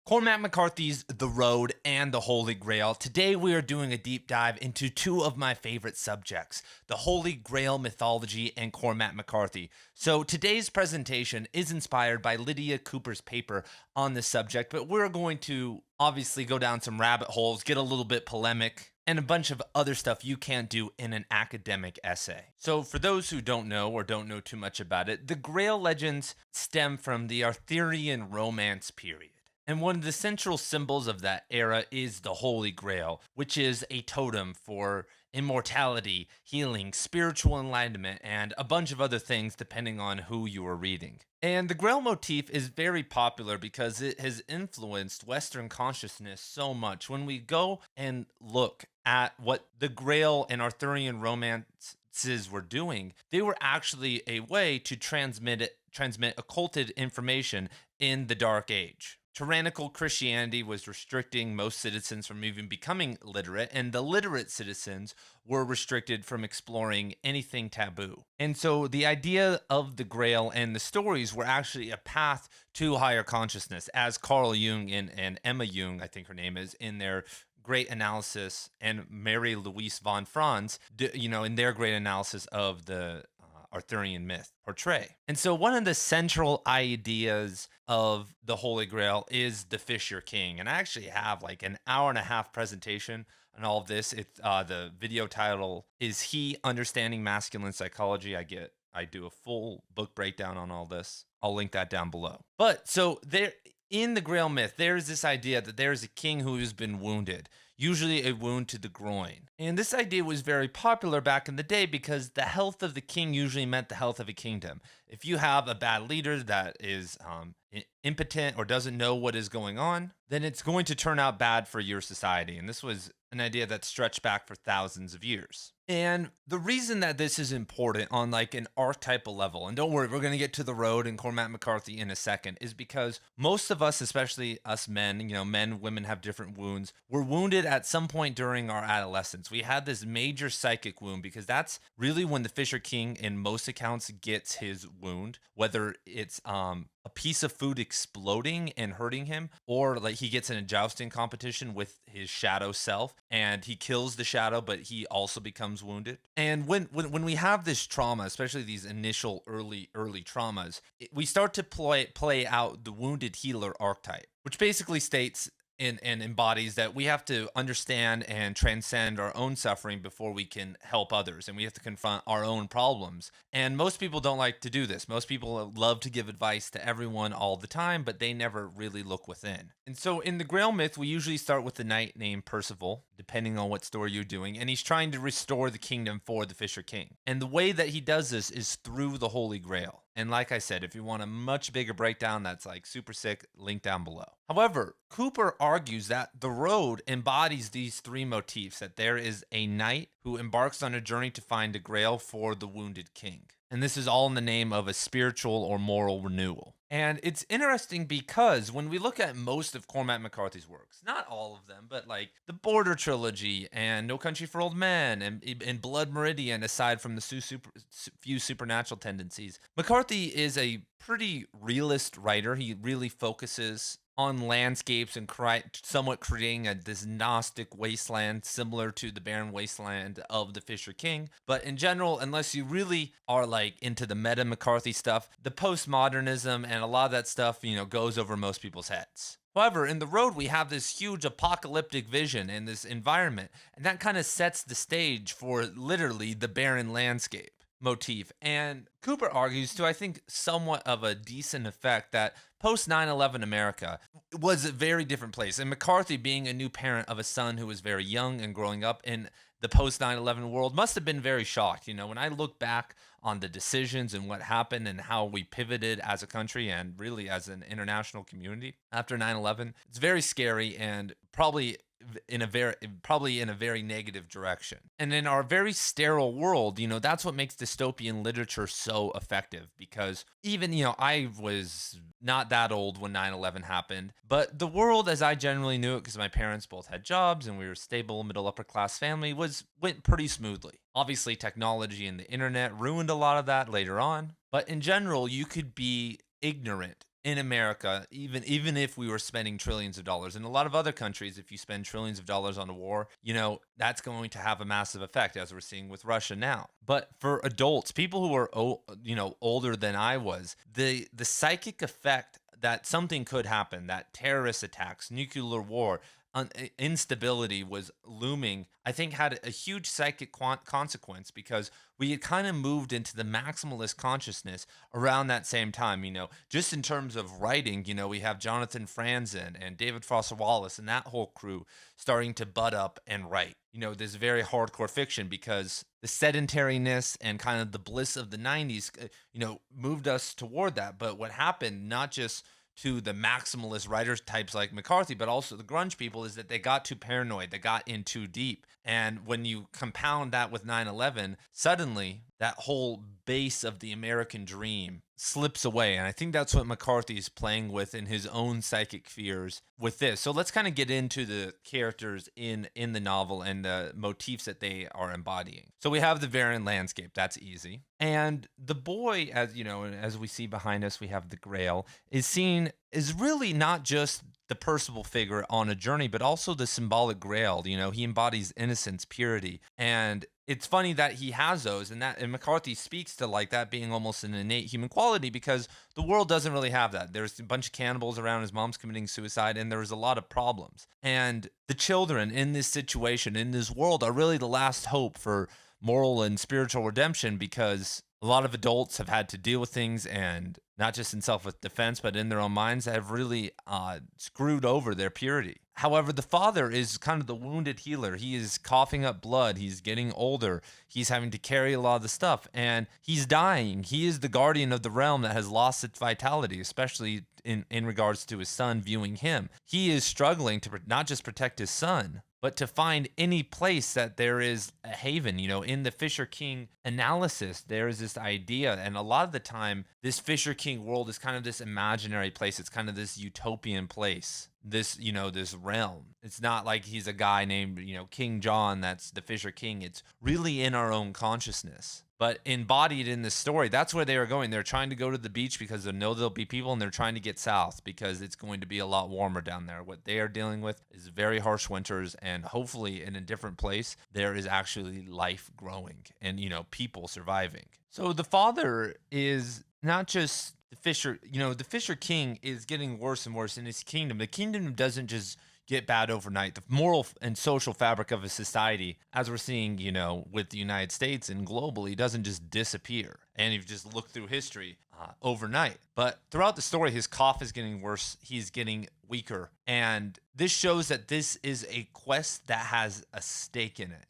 Cormac McCarthy's The Road and the Holy Grail. Today we are doing a deep dive into two of my favorite subjects, the Holy Grail mythology and Cormac McCarthy. So today's presentation is inspired by Lydia Cooper's paper on this subject, but we're going to obviously go down some rabbit holes, get a little bit polemic, and a bunch of other stuff you can't do in an academic essay. So for those who don't know or don't know too much about it, the Grail legends stem from the Arthurian Romance period. And one of the central symbols of that era is the Holy Grail, which is a totem for immortality, healing, spiritual enlightenment, and a bunch of other things depending on who you are reading. And the Grail motif is very popular because it has influenced Western consciousness so much. When we go and look at what the Grail and Arthurian romances were doing, they were actually a way to transmit occulted information in the Dark Age. Tyrannical Christianity was restricting most citizens from even becoming literate, and the literate citizens were restricted from exploring anything taboo. And so the idea of the Grail and the stories were actually a path to higher consciousness, as Carl Jung and Emma Jung, I think her name is, in their great analysis, and Mary Louise von Franz, in their great analysis of the Arthurian myth portray. And so one of the central ideas of the Holy Grail is the Fisher King. And I actually have like an hour and a half presentation on all of this. The video title is He Understanding Masculine Psychology. I do a full book breakdown on all this. I'll link that down below. But so there in the Grail myth, there's this idea that there is a king who has been wounded, usually a wound to the groin. And this idea was very popular back in the day because the health of the king usually meant the health of a kingdom. If you have a bad leader that is impotent or doesn't know what is going on, then it's going to turn out bad for your society. And this was an idea that stretched back for thousands of years. And the reason that this is important on like an archetypal level, and don't worry, we're going to get to the Road and Cormac McCarthy in a second, is because most of us, especially us men, men, women have different wounds, were wounded at some point during our adolescence. We had this major psychic wound because that's really when the Fisher King, in most accounts, gets his wound, whether it's a piece of food exploding and hurting him, or like he gets in a jousting competition with his shadow self and he kills the shadow, but he also becomes wounded. And when we have this trauma, especially these initial early traumas, we start to play out the wounded healer archetype, which basically states and embodies that we have to understand and transcend our own suffering before we can help others, and we have to confront our own problems. And most people don't like to do this. Most people love to give advice to everyone all the time, but they never really look within. And so in the Grail myth, we usually start with a knight named Percival, depending on what story you're doing, and he's trying to restore the kingdom for the Fisher King. And the way that he does this is through the Holy Grail. And like I said, if you want a much bigger breakdown that's like super sick, link down below. However, Cooper argues that the Road embodies these three motifs, that there is a knight who embarks on a journey to find a grail for the wounded king. And this is all in the name of a spiritual or moral renewal. And it's interesting because when we look at most of Cormac McCarthy's works, not all of them, but like the Border Trilogy and No Country for Old Men and Blood Meridian, aside from the few supernatural tendencies, McCarthy is a pretty realist writer. He really focuses on landscapes and somewhat creating this Gnostic wasteland similar to the barren wasteland of the Fisher King. But in general, unless you really are like into the meta McCarthy stuff, the postmodernism and a lot of that stuff, goes over most people's heads. However, in The Road, we have this huge apocalyptic vision and this environment, and that kind of sets the stage for literally the barren landscape motif. And Cooper argues to, I think, somewhat of a decent effect that post 9/11 America was a very different place. And McCarthy, being a new parent of a son who was very young and growing up in the post 9/11 world, must have been very shocked. When I look back on the decisions and what happened and how we pivoted as a country and really as an international community after 9/11, it's very scary and probably in a very negative direction. And in our very sterile world, that's what makes dystopian literature so effective, because even, I was not that old when 9/11 happened, but the world as I generally knew it, because my parents both had jobs and we were a stable middle upper class family, went pretty smoothly. Obviously, technology and the internet ruined a lot of that later on, but in general, you could be ignorant in America, even if we were spending trillions of dollars, in a lot of other countries, if you spend trillions of dollars on a war, that's going to have a massive effect, as we're seeing with Russia now. But for adults, people who are older than I was, the psychic effect that something could happen, that terrorist attacks, nuclear war, instability was looming, I think had a huge psychic consequence, because we had kind of moved into the maximalist consciousness around that same time. Just in terms of writing, we have Jonathan Franzen and David Foster Wallace and that whole crew starting to butt up and write, this very hardcore fiction, because the sedentariness and kind of the bliss of the 90s, moved us toward that. But what happened, not just to the maximalist writers types like McCarthy, but also the grunge people, is that they got too paranoid, they got in too deep. And when you compound that with 9/11, suddenly that whole base of the American dream slips away. And I think that's what McCarthy is playing with in his own psychic fears with this. So let's kind of get into the characters in the novel and the motifs that they are embodying. So we have the barren landscape. That's easy. And the boy, as we see behind us, we have the Grail, is really not just the Percival figure on a journey, but also the symbolic Grail. He embodies innocence, purity, and it's funny that he has those, and McCarthy speaks to like that being almost an innate human quality, because the world doesn't really have that. There's a bunch of cannibals around, his mom's committing suicide, and there's a lot of problems. And the children in this situation, in this world, are really the last hope for moral and spiritual redemption, because a lot of adults have had to deal with things, and not just in self-defense, but in their own minds, that have really screwed over their purity. However, the father is kind of the wounded healer. He is coughing up blood. He's getting older. He's having to carry a lot of the stuff, and he's dying. He is the guardian of the realm that has lost its vitality, especially in regards to his son viewing him. He is struggling to not just protect his son, but to find any place that there is a haven. In the Fisher King analysis, there is this idea, and a lot of the time, this Fisher King world is kind of this imaginary place. It's kind of this utopian place, this realm. It's not like he's a guy named, King John that's the Fisher King. It's really in our own consciousness. But embodied in this story, that's where they are going. They're trying to go to the beach because they know there'll be people, and they're trying to get south because it's going to be a lot warmer down there. What they are dealing with is very harsh winters, and hopefully in a different place, there is actually life growing and, people surviving. So the father is not just the Fisher, the Fisher King is getting worse and worse in his kingdom. The kingdom doesn't just get bad overnight. The moral and social fabric of a society, as we're seeing, with the United States and globally, doesn't just disappear. And if you just look through history overnight. But throughout the story, his cough is getting worse. He's getting weaker. And this shows that this is a quest that has a stake in it.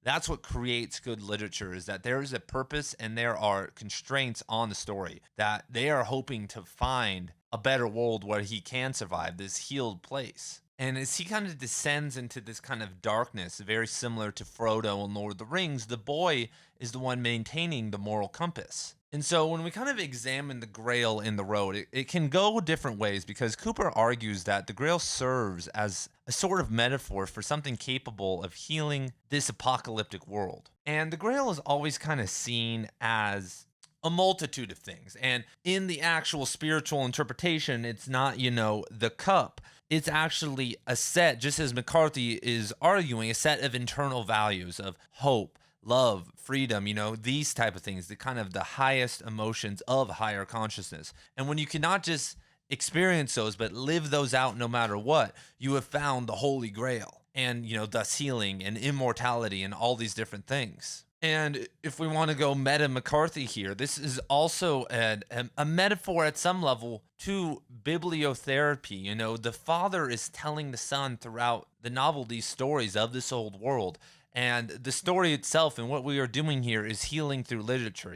That's what creates good literature, is that there is a purpose and there are constraints on the story, that they are hoping to find a better world where he can survive, this healed place. And as he kind of descends into this kind of darkness, very similar to Frodo in Lord of the Rings, the boy is the one maintaining the moral compass. And so when we kind of examine the Grail in the road, it can go different ways, because Cooper argues that the Grail serves as a sort of metaphor for something capable of healing this apocalyptic world. And the Grail is always kind of seen as a multitude of things. And in the actual spiritual interpretation, it's not, the cup. It's actually a set, just as McCarthy is arguing, a set of internal values of hope, love, freedom, these type of things, the kind of the highest emotions of higher consciousness. And when you cannot just experience those, but live those out no matter what, you have found the Holy Grail, and, thus healing and immortality and all these different things. And if we want to go meta McCarthy here, this is also a metaphor at some level to bibliotherapy. The father is telling the son throughout the novel these stories of this old world. And the story itself and what we are doing here is healing through literature.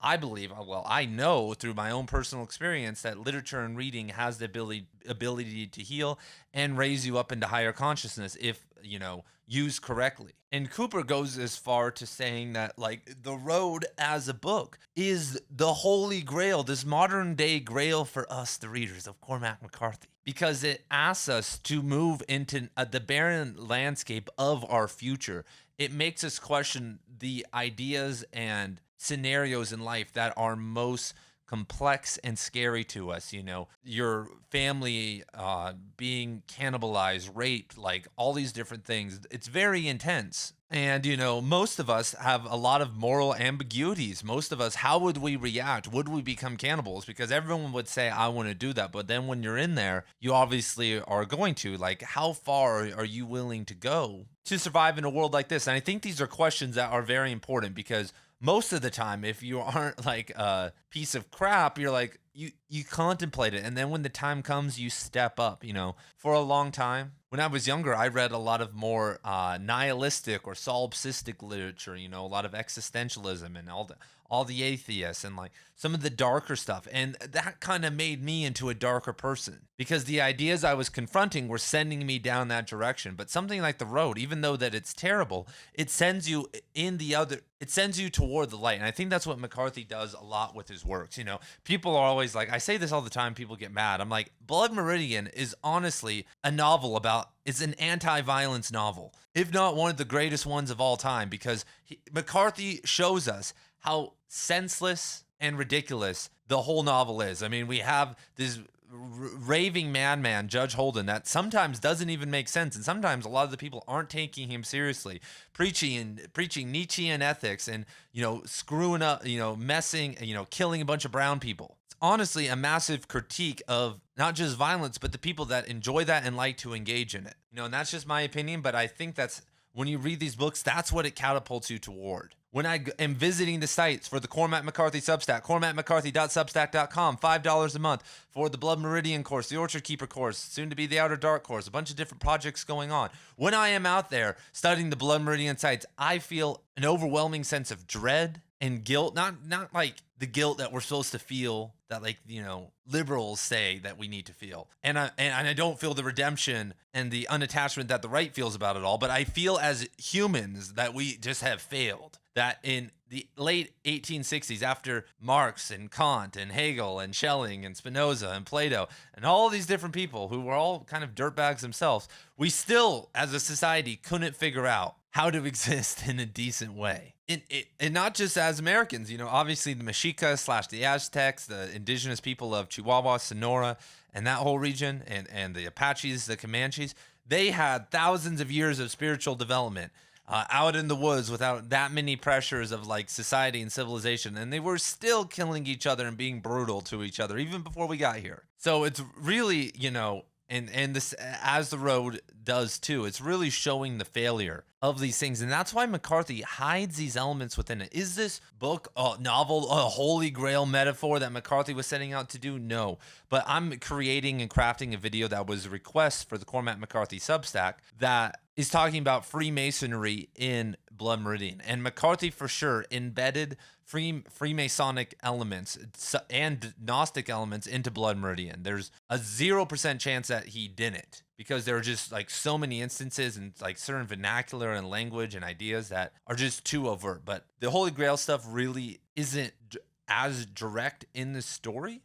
I believe, I know through my own personal experience that literature and reading has the ability to heal and raise you up into higher consciousness if, used correctly. And Cooper goes as far to saying that, the road as a book is the Holy Grail, this modern day Grail for us, the readers of Cormac McCarthy, because it asks us to move into the barren landscape of our future. It makes us question the ideas and scenarios in life that are most complex and scary to us. Your family being cannibalized, raped, like all these different things. It's very intense. And, most of us have a lot of moral ambiguities. Most of us, how would we react? Would we become cannibals? Because everyone would say, I want to do that. But then when you're in there, you obviously are going to. Like, how far are you willing to go to survive in a world like this? And I think these are questions that are very important, because most of the time, if you aren't like a piece of crap, you're like, you contemplate it. And then when the time comes, you step up. For a long time, when I was younger, I read a lot of more nihilistic or solipsistic literature, a lot of existentialism and all the atheists and like some of the darker stuff. And that kind of made me into a darker person, because the ideas I was confronting were sending me down that direction. But something like The Road, even though that it's terrible, it sends you toward the light. And I think that's what McCarthy does a lot with his works. People are always like, I say this all the time, people get mad. I'm like, Blood Meridian is honestly a novel it's an anti-violence novel, if not one of the greatest ones of all time, because McCarthy shows us how senseless and ridiculous the whole novel is. I mean, we have this raving madman, Judge Holden, that sometimes doesn't even make sense, and sometimes a lot of the people aren't taking him seriously, preaching Nietzschean ethics, and screwing up, messing, killing a bunch of brown people. It's honestly a massive critique of not just violence, but the people that enjoy that and like to engage in it. And that's just my opinion, but I think that's, when you read these books, that's what it catapults you toward. When I am visiting the sites for the Cormac McCarthy Substack, cormacmccarthy.substack.com, $5 a month for the Blood Meridian course, the Orchard Keeper course, soon to be the Outer Dark course, a bunch of different projects going on. When I am out there studying the Blood Meridian sites, I feel an overwhelming sense of dread and guilt, not like the guilt that we're supposed to feel, that like, liberals say that we need to feel. And I don't feel the redemption and the unattachment that the right feels about it all, but I feel as humans that we just have failed. That in the late 1860s, after Marx and Kant and Hegel and Schelling and Spinoza and Plato and all these different people who were all kind of dirtbags themselves, we still, as a society, couldn't figure out how to exist in a decent way. And not just as Americans, obviously the Mexica / the Aztecs, the indigenous people of Chihuahua, Sonora, and that whole region, and the Apaches, the Comanches, they had thousands of years of spiritual development out in the woods without that many pressures of like society and civilization. And they were still killing each other and being brutal to each other even before we got here. So it's really, and this, as The Road does too, it's really showing the failure of these things. And that's why McCarthy hides these elements within it. Is this book, novel, a holy grail metaphor that McCarthy was setting out to do? No. But I'm creating and crafting a video that was a request for the Cormac McCarthy Substack that is talking about Freemasonry in Blood Meridian. And McCarthy for sure embedded Freemasonic elements and Gnostic elements into Blood Meridian. There's a 0% chance that he didn't, because there are just like so many instances and like certain vernacular and language and ideas that are just too overt. But the Holy Grail stuff really isn't as direct in the story.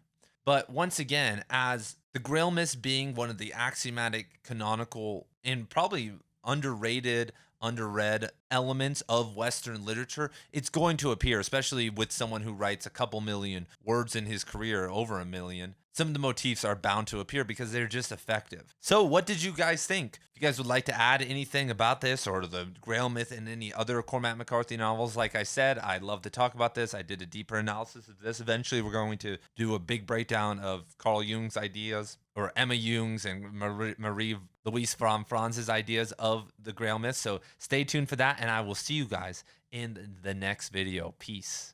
But once again, as the Grail myths being one of the axiomatic, canonical, and probably underrated, underread elements of Western literature, it's going to appear, especially with someone who writes a couple million words in his career, over a million. Some of the motifs are bound to appear because they're just effective. So what did you guys think? If you guys would like to add anything about this or the Grail myth and any other Cormac McCarthy novels, like I said, I'd love to talk about this. I did a deeper analysis of this. Eventually, we're going to do a big breakdown of Carl Jung's ideas, or Emma Jung's and Marie Louise von Franz's ideas of the Grail myth. So stay tuned for that, and I will see you guys in the next video. Peace.